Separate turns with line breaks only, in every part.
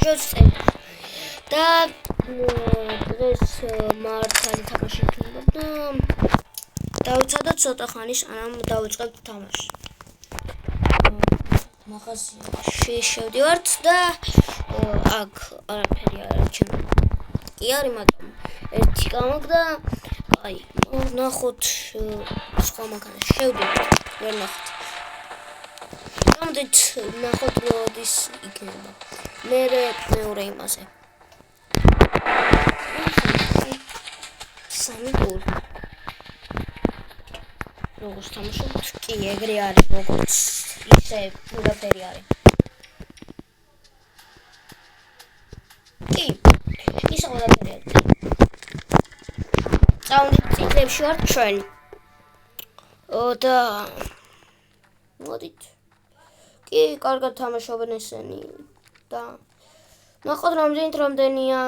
შევწევ და დღეს მართალი თამაში იქნება და დავიცადოთ ცოტა ხანის, ანამ დავიწყებთ თამაში. მაღაზიაში შევდივართ და აქ არაფერი არ არჩევ. კი არის, მაგრამ ერთი გამოგდა, აი, ნახოთ სხვა მანქანაში შევდივართ, ვერ ნახოთ. გამოდით ნახოთ როდის იქნება. მეორე იმაზე. სამი გოლი. როგორც თამაშობთ, კი, ეგრე არის, როგორც ისე ყველაფერი არის. კი, ისე ყველაფერი არის. წავიდით წიგნებში ვართ ჩვენ. და მოდით. კი, კარგად თამაშობენ ესენი და ნახოთ რამდენია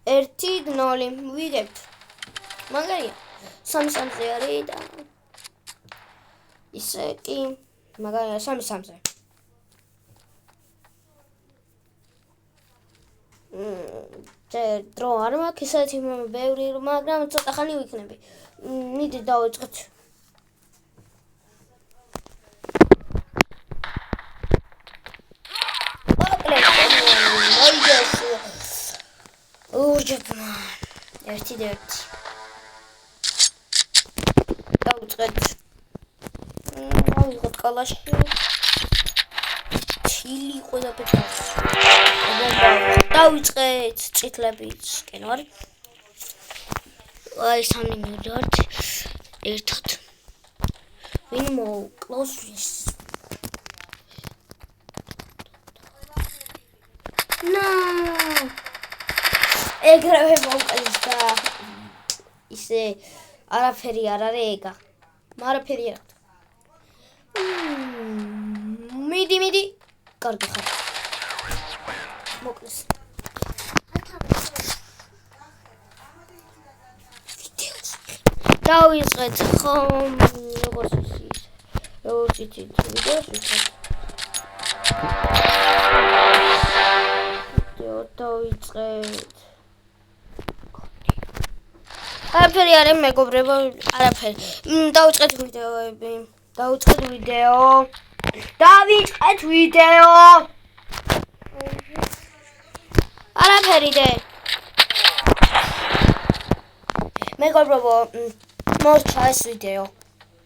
1-0 ვიგებთ. მაგარია. 3-3 არის და ისე კი მაგარია 3-3. დრო არ მაქვს ისეთი ბევრი, მაგრამ ცოტა ხანი ვიქნები. მიდი დავიწყოთ. Urcapma. 1-4. დავიწყეთ. დავიწყოთ კალაში. ჩილი ყველაფერი. დავიწყეთ წითლებისკენ ვარ. აი 3 მივდივართ. ერთად. ვინ მოკლავს ის? ეგრევე მოვყავს და ისე არაფერი არ არის ეგა. არაფერი არ აქვს. მიდი. კარგი ხარ. მოკლეს. დავიწყეთ ხომ როგორც ის. როგორც იცით ვიდეოს ვიწყებთ. დავიწყეთ. არაფერი არ მეგობრებო, არაფერი. დავიწყეთ ვიდეო. არაფერი დე. მეგობრებო, მოსჩა ეს ვიდეო.